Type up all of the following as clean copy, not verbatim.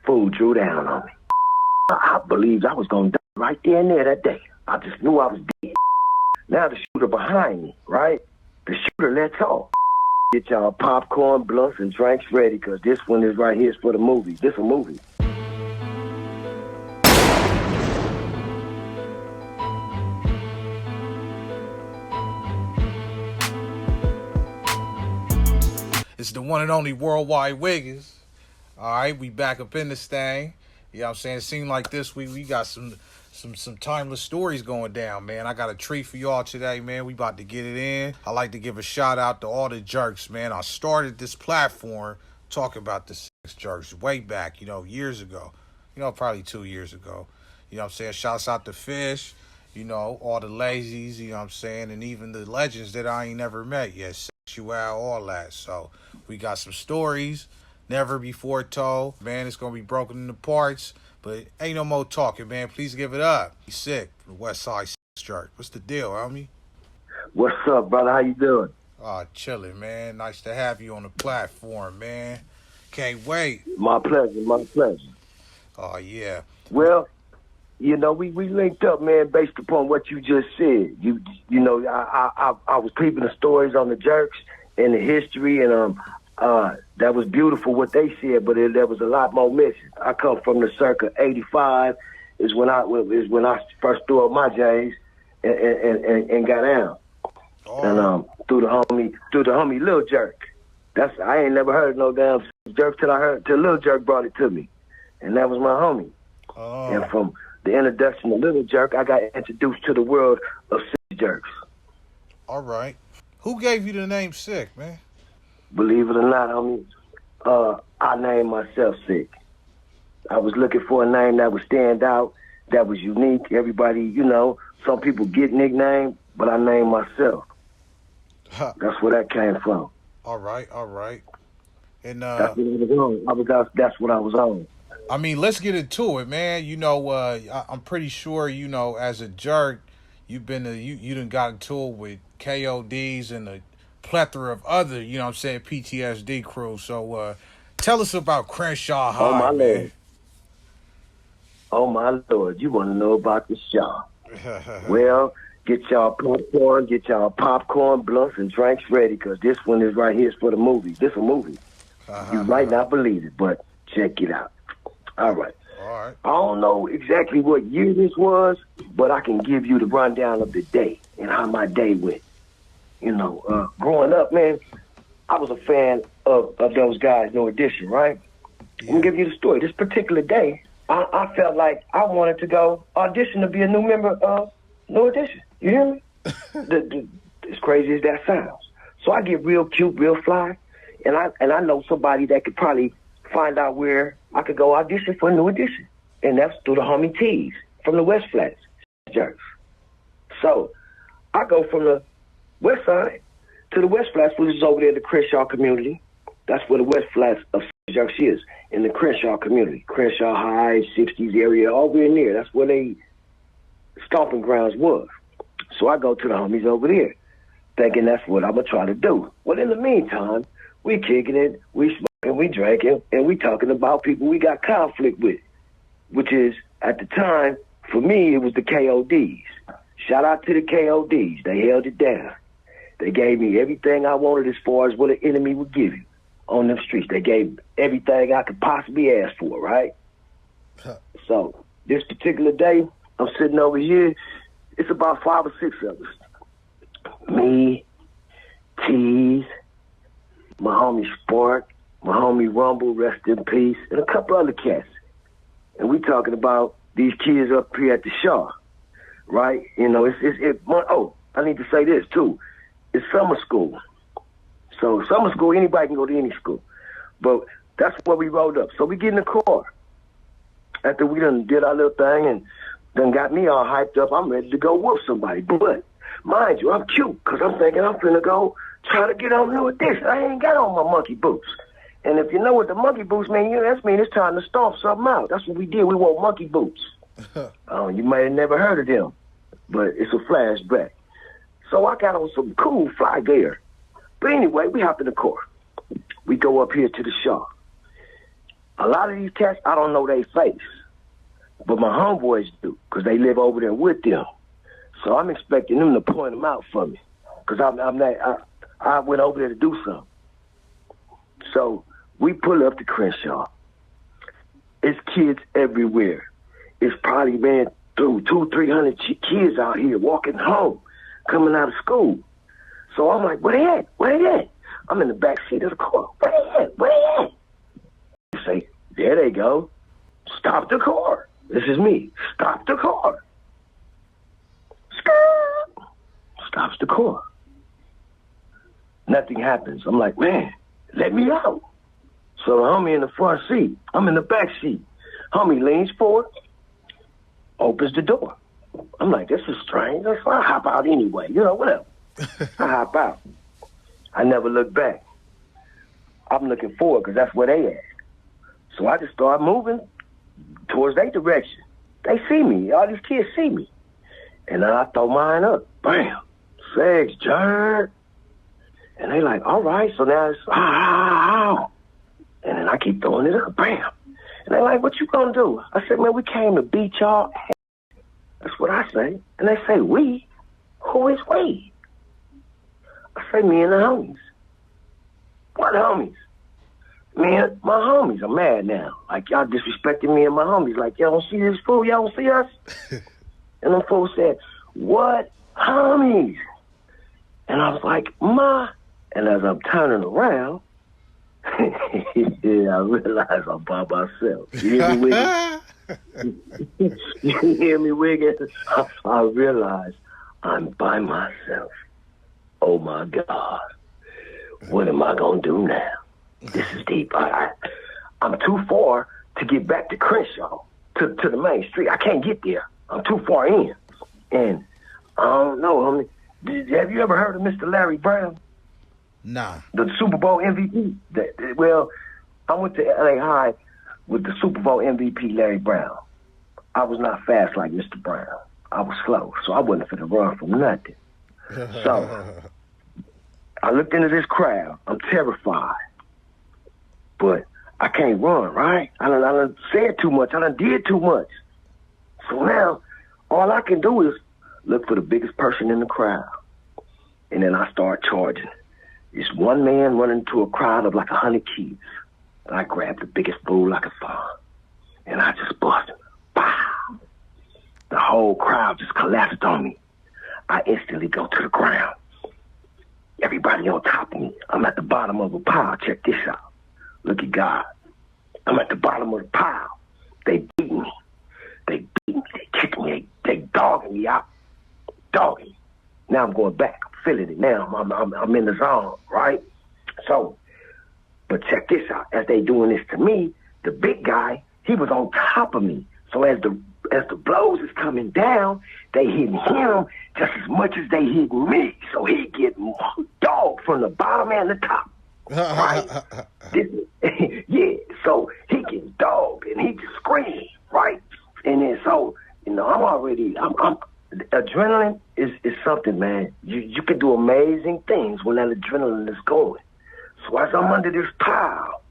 fool drew down on me. I believed I was going to die right there and there that day. I just knew I was dead. Now the shooter behind me, right? The shooter lets off. Get y'all popcorn, blunts, and drinks ready, because this one is right here for the movie. This a movie. It's the one and only worldwide Wiggins. All right, we back up in this thing. You know what I'm saying? It seemed like this week we got some timeless stories going down, man. I got a treat for y'all today, man. We about to get it in. I like to give a shout out to all the Jerx, man. I started this platform talking about the Jerx way back, years ago. Probably 2 years ago. You know what I'm saying? Shouts out to Fish, all the lazies, you know what I'm saying? And even the legends that I ain't never met yet. Sexual, all that. So we got some stories never before told. Man, it's going to be broken into parts. But ain't no more talking, man. Please give it up. He's sick for the West Side Jerk. What's the deal, homie? What's up, brother? How you doing? Oh, chilling, man. Nice to have you on the platform, man. Can't wait. My pleasure, my pleasure. Oh, yeah. Well, we linked up, man, based upon what you just said. I was peeping the stories on the Jerx and the history, and that was beautiful what they said, but there was a lot more missing. I come from the circa '85 is when I first threw up my J's and got down. Oh. And through the homie Lil Jerk. I ain't never heard no damn Jerk till Lil Jerk brought it to me, and that was my homie. Oh. And from the introduction of Lil Jerk, I got introduced to the world of Jerks. All right, who gave you the name Sick, man? Believe it or not, homie, I named myself Sick. I was looking for a name that would stand out, that was unique. Everybody, some people get nicknamed, but I named myself. Huh. That's where that came from. All right. And that's what I was on. That's what I was on. I mean, let's get into it, man. I'm pretty sure, as a jerk, you done got into it with KODs and the plethora of other, PTSD crew. So tell us about Crenshaw High, oh, my man. Lord. Oh, my Lord. You want to know about the show. Well, get y'all popcorn, blunts, and drinks ready, because this one is right here for the movie. This a movie. You might not believe it, but check it out. All right. I don't know exactly what year this was, but I can give you the rundown of the day and how my day went. Growing up, man, I was a fan of those guys, No Audition, right? Yeah. I'm going to give you the story. This particular day, I felt like I wanted to go audition to be a new member of No Audition. You hear me? As crazy as that sounds. So I get real cute, real fly, and I know somebody that could probably find out where I could go audition for a New Audition. And that's through the homie T's from the West Flats, Jerx. So I go from the West Side to the West Flats, which is over there in the Crenshaw community. That's where the West Flats of Jerx is, in the Crenshaw community. Crenshaw High, 60s area, over in there. That's where they stomping grounds was. So I go to the homies over there, thinking that's what I'm going to try to do. Well, in the meantime, we kicking it, we smoking, we drinking, and we talking about people we got conflict with, which is, at the time, for me, it was the KODs. Shout out to the KODs. They held it down. They gave me everything I wanted as far as what an enemy would give you on them streets. They gave everything I could possibly ask for, right? So this particular day, I'm sitting over here. It's about 5 or 6 of us. Me, Tease, my homie Spark, my homie Rumble, rest in peace, and a couple other cats. And we talking about these kids up here at the Shaw, right? I need to say this too. It's summer school. So summer school, anybody can go to any school. But that's where we rolled up. So we get in the car. After we done did our little thing and done got me all hyped up, I'm ready to go whoop somebody. But mind you, I'm cute, because I'm thinking I'm finna go try to get on New Audition. I ain't got on my monkey boots. And if you know what the monkey boots mean, that means it's time to stomp something out. That's what we did. We wore monkey boots. You might have never heard of them, but it's a flashback. So I got on some cool fly gear. But anyway, we hop in the car. We go up here to the Shaw. A lot of these cats, I don't know their face. But my homeboys do, because they live over there with them. So I'm expecting them to point them out for me. Because I went over there to do something. So we pull up to Crenshaw. It's kids everywhere. It's probably been through 200-300 kids out here walking home, coming out of school. So I'm like, where they at? Where they at? I'm in the back seat of the car. Where they at? Where they at? You say, there they go. Stop the car. This is me. Stop the car. Skirt. Stops the car. Nothing happens. I'm like, man, let me out. So the homie in the front seat, I'm in the back seat. Homie leans forward, opens the door. I'm like, this is strange. So I hop out anyway. You know, whatever. I hop out. I never look back. I'm looking forward because that's where they at. So I just start moving towards their direction. They see me. All these kids see me. And then I throw mine up. Bam. Sex, jerk. And they like, all right. So now it's, And then I keep throwing it up. Bam. And they like, what you gonna do? I said, man, we came to beat y'all. That's what I say. And they say, we? Who is we? I say, me and the homies. What homies? Man, my homies are mad now. Like, y'all disrespecting me and my homies. Like, y'all don't see this fool? Y'all don't see us? And them fools said, what homies? And I was like, ma. And as I'm turning around, yeah, I realized I'm by myself. You hear me, Wiggins? You hear me, Wiggins? I realized I'm by myself. Oh, my God. What am I going to do now? This is deep. I'm too far to get back to Crenshaw, to the main street. I can't get there. I'm too far in. And I don't know, homie. Have you ever heard of Mr. Larry Brown? Nah. The Super Bowl MVP? Well, I went to L.A. High with the Super Bowl MVP, Larry Brown. I was not fast like Mr. Brown. I was slow, so I wasn't finna run from nothing. So I looked into this crowd. I'm terrified. But I can't run, right? I done said too much. I done did too much. So now, all I can do is look for the biggest person in the crowd. And then I start charging. It's one man running to a crowd of like 100 kids. And I grab the biggest bull I could find. And I just bust him. Pow! The whole crowd just collapsed on me. I instantly go to the ground. Everybody on top of me. I'm at the bottom of a pile. Check this out. Look at God. I'm at the bottom of the pile. They beat me. They kick me. They dogging me out. Dogging me. Now I'm going back. I'm feeling it now. I'm in the zone, right? So, but check this out. As they doing this to me, the big guy, he was on top of me. So as the blows is coming down, they hitting him just as much as they hitting me. So he getting dogged from the bottom and the top. Right? Yeah, so he gets dogged and he just screams, right? And then so, I'm adrenaline is something, man. You can do amazing things when that adrenaline is going. So as I'm under this pile,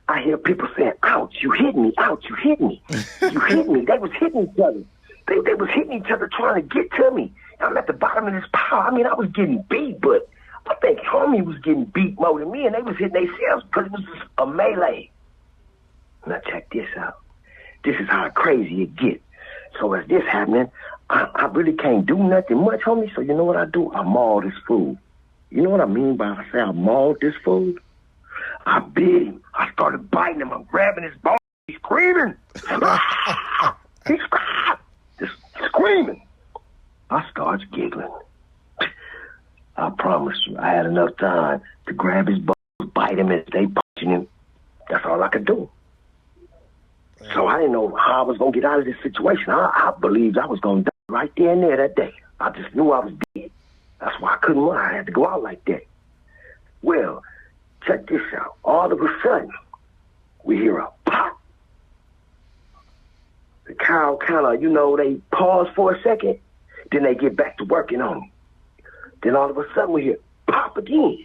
I hear people saying, ouch, you hit me, ouch, you hit me. You hit me. They was hitting each other. They was hitting each other trying to get to me. I'm at the bottom of this pile. I mean, I was getting beat, but I think homie was getting beat more than me, and they was hitting themselves because it was just a melee. Now check this out. This is how crazy it gets. So as this happening, I really can't do nothing much, homie. So you know what I do? I maul this fool. You know what I mean by I say I mauled this fool? I bit him. I started biting him. I'm grabbing his bone. He's screaming. He's just screaming. I starts giggling. I promise you, I had enough time to grab his balls, bite him as they punching him. That's all I could do. So I didn't know how I was going to get out of this situation. I believed I was going to die right there and there that day. I just knew I was dead. That's why I couldn't run. I had to go out like that. Well, check this out. All of a sudden, we hear a pop. The cow kind of, they pause for a second, then they get back to working on me. Then all of a sudden we hear pop again.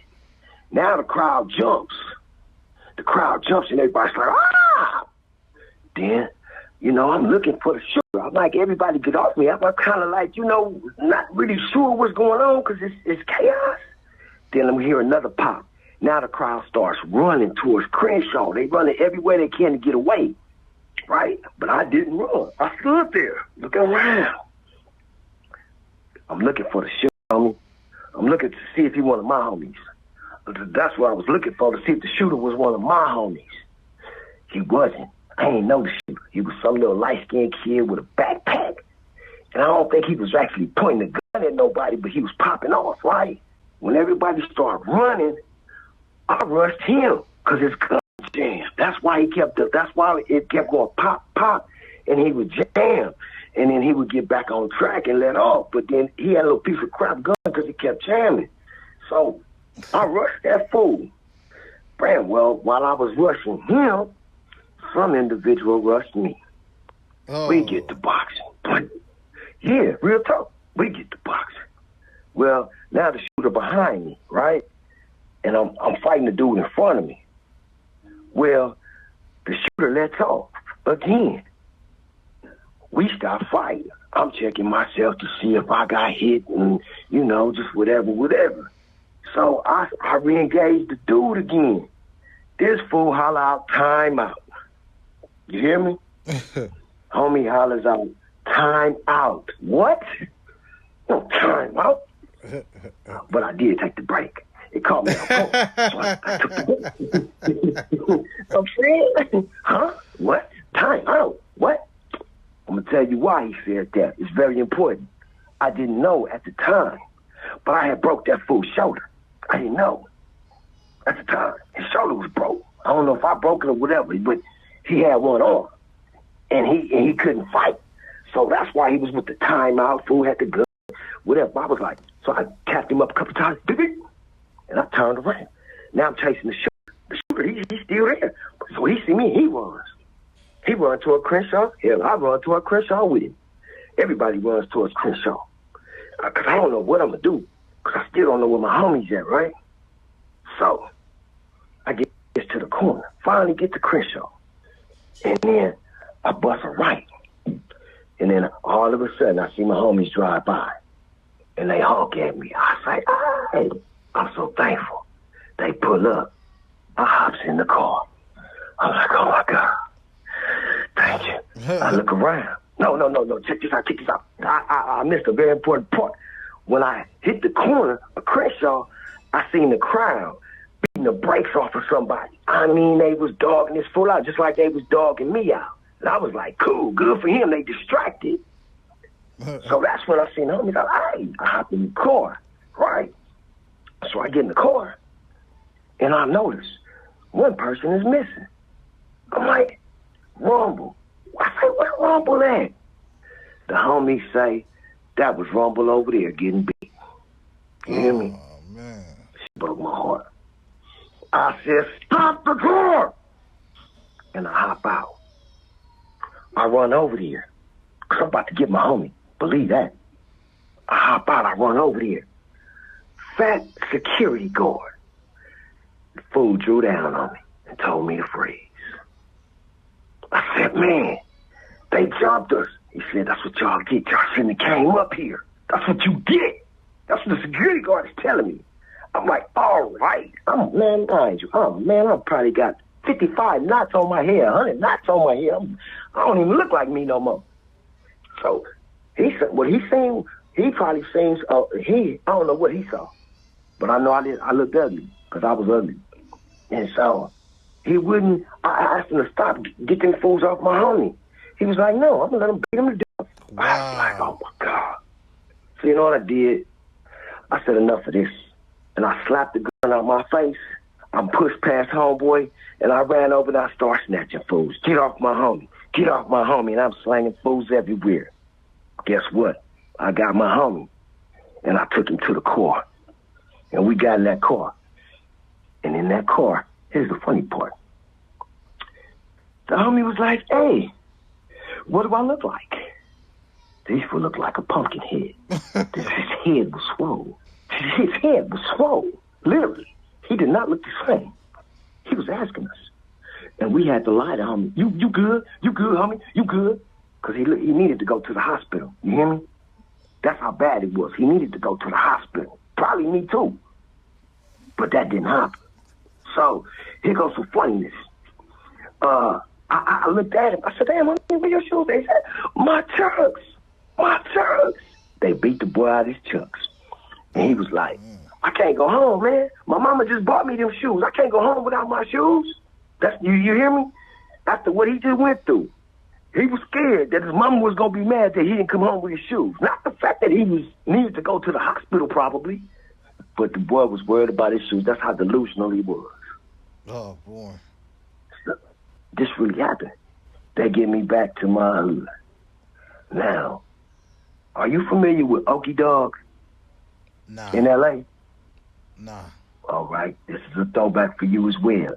Now the crowd jumps. The crowd jumps and everybody's like, ah! Then, I'm looking for the shooter. I'm like, everybody get off me. I'm kind of like, not really sure what's going on because it's chaos. Then I'm hear another pop. Now the crowd starts running towards Crenshaw. They running everywhere they can to get away, right? But I didn't run. I stood there looking around. I'm looking for the shooter, homie. I'm looking to see if he one of my homies. That's what I was looking for, to see if the shooter was one of my homies. He wasn't. I ain't know the shooter. He was some little light-skinned kid with a backpack. And I don't think he was actually pointing a gun at nobody, but he was popping off, right? When everybody started running, I rushed him because his gun was jammed. That's why it kept going pop, pop, and he would jam. And then he would get back on track and let off. But then he had a little piece of crap gun because he kept jamming. So I rushed that fool. Well, while I was rushing him, some individual rushed me. Oh. We get to boxing. Yeah, real talk. We get to boxing. Well, now the shooter behind me, right? And I'm fighting the dude in front of me. Well, the shooter lets off again. We start fighting. I'm checking myself to see if I got hit and, just whatever. So I re-engaged the dude again. This fool holler out, time out. You hear me? Homie hollers out, time out. What? No, time out. But I did take the break. It caught me off guard. So I took the break. I'm saying, huh? What? Time out. What? I'm going to tell you why he said that. It's very important. I didn't know at the time, but I had broke that fool's shoulder. I didn't know at the time. His shoulder was broke. I don't know if I broke it or whatever, but he had one on, and he couldn't fight. So that's why he was with the timeout. Fool had the gun, whatever. I was like, so I tapped him up a couple times, and I turned around. Now I'm chasing the shooter. The shooter, he's still there. So he see me, he runs. He runs toward Crenshaw. Hell, I run toward Crenshaw with him. Everybody runs towards Crenshaw. Because I don't know what I'm going to do. Because I still don't know where my homies at, right? So I get to the corner. Finally get to Crenshaw. And then I bust a right. And then all of a sudden, I see my homies drive by. And they honk at me. I say, hey, I'm so thankful. They pull up. I hops in the car. I'm like, oh, my God. Thank you. I look around. No. Check this out. I missed a very important part. When I hit the corner of Crenshaw, I seen the crowd beating the brakes off of somebody. I mean, they was dogging this fool out just like they was dogging me out. And I was like, cool, good for him. They distracted. So that's when I seen the homies. I hop in the car, right? So I get in the car, and I notice one person is missing. I'm like, Rumble. I say, where Rumble at? The homies say, that was Rumble over there getting beat. You hear me? Oh, man. She broke my heart. I said, stop the car! And I hop out. I run over there, because I'm about to get my homie. Believe that. I hop out, I run over there. Fat security guard. The fool drew down on me and told me to freeze. I said, man, they jumped us. He said, that's what y'all get. Y'all shouldn't have came up here. That's what you get. That's what the security guard is telling me. I'm like, all right. Man, mind you, I probably got 55 knots on my head, 100 knots on my head. I don't even look like me no more. So he said, what he seen, he probably seen, I don't know what he saw. But I know I looked ugly because I was ugly. And so I asked him to stop, get them fools off my homie. He was like, no, I'm going to let him beat him to death. Wow. I was like, oh, my God. So you know what I did? I said, enough of this. And I slapped the gun out my face. I'm pushed past homeboy, and I ran over and I started snatching fools. Get off my homie. Get off my homie. And I'm slanging fools everywhere. Guess what? I got my homie, and I took him to the car. And we got in that car. And in that car, here's the funny part. The homie was like, hey, what do I look like? This fool looked like a pumpkin head. His head was swole. His head was swole. Literally. He did not look the same. He was asking us, And we had to lie to homie. You good? You good, homie? You good? Because he needed to go to the hospital. You hear me? That's how bad it was. He needed to go to the hospital. Probably me too. But that didn't happen. So here goes some funniness. I looked at him. I said, damn, where your shoes? They said, my chucks. My chucks. They beat the boy out of his chucks. And he was like, I can't go home, man. My mama just bought me them shoes. I can't go home without my shoes. You hear me? After what he just went through. He was scared that his mama was going to be mad that he didn't come home with his shoes. Not the fact that he needed to go to the hospital probably, but the boy was worried about his shoes. That's how delusional he was. Oh, boy. So, this really happened. They get me back to my hood. Now, are you familiar with Okie Dog? Nah. In L.A.? Nah. All right. This is a throwback for you as well.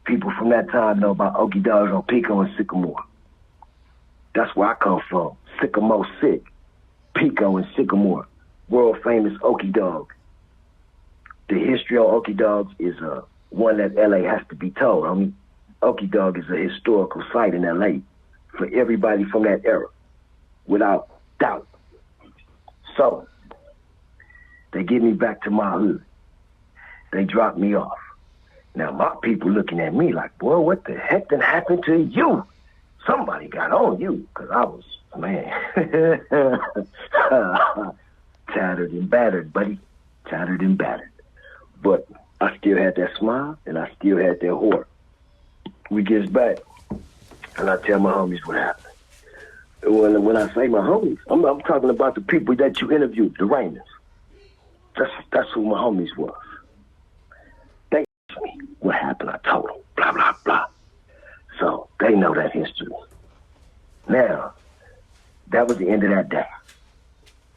People from that time know about Okie Dogs on Pico and Sycamore. That's where I come from. Sycamore Sick. Pico and Sycamore. World famous Okie Dog. The history on Okie Dogs is one that L.A. has to be told. I mean, Okie Dog is a historical site in L.A. for everybody from that era, without doubt. So, they get me back to my hood. They drop me off. Now, my people looking at me like, boy, what the heck done happened to you? Somebody got on you, because I was, man, tattered and battered, buddy. Tattered and battered. But I still had that smile, and I still had that whore. We gets back, and I tell my homies what happened. When I say my homies, I'm talking about the people that you interviewed, the Rainers. That's who my homies was. They asked me what happened. I told them, blah, blah, blah. So they know that history. Now, that was the end of that day.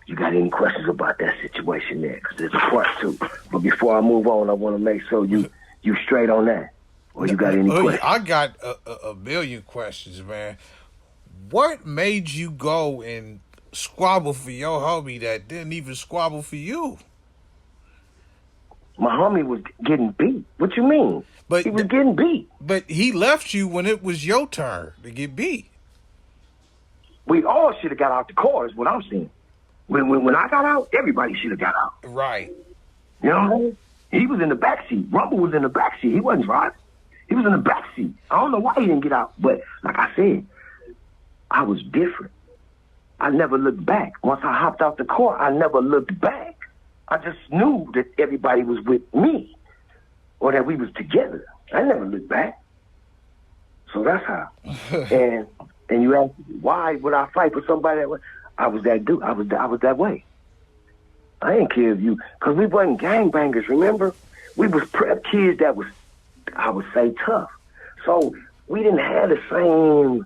You got any questions about that situation there? Because there's a part two. But before I move on, I want to make sure you straight on that. Or you got any questions? I got a million questions, man. What made you go and squabble for your homie that didn't even squabble for you? My homie was getting beat. What you mean? He was getting beat. But he left you when it was your turn to get beat. We all should have got out the car is what I'm saying. When I got out, everybody should have got out. Right. You know what I mean? He was in the backseat. Rumble was in the backseat. He wasn't driving. He was in the backseat. I don't know why he didn't get out. But like I said, I was different. I never looked back. Once I hopped out the car, I never looked back. I just knew that everybody was with me or that we was together. I never looked back. So that's how. And you ask, why would I fight for somebody that way? I was that dude. I was that way. I didn't care if you, because we wasn't gangbangers, remember? We was prep kids that was, I would say, tough. So we didn't have the same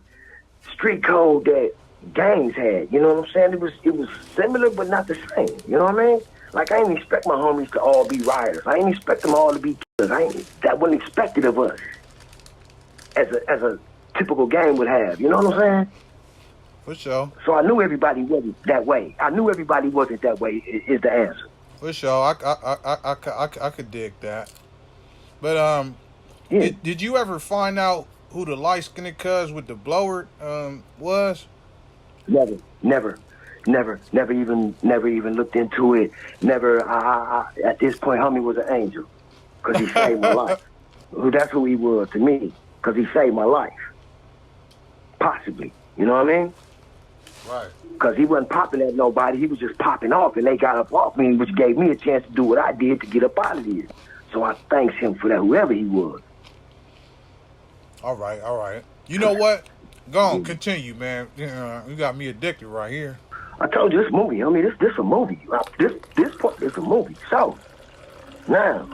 street code that gangs had. You know what I'm saying? It was similar, but not the same. You know what I mean? Like, I didn't expect my homies to all be rioters. I didn't expect them all to be killers. That wasn't expected of us as a typical gang would have. You know what I'm saying? For sure. So I knew everybody wasn't that way. I knew everybody wasn't that way is the answer. For sure. I could dig that. But, yeah. Did you ever find out who the light-skinned cuz with the blower was? Never even looked into it. Never. At this point, homie was an angel because he saved my life. That's who he was to me because he saved my life. Possibly, you know what I mean? Right. Because he wasn't popping at nobody. He was just popping off, and they got up off me, which gave me a chance to do what I did to get up out of here. So I thanks him for that, whoever he was. All right. You know what? Go on, continue, man. You got me addicted right here. I told you this movie. I mean, this a movie. This part is a movie. So now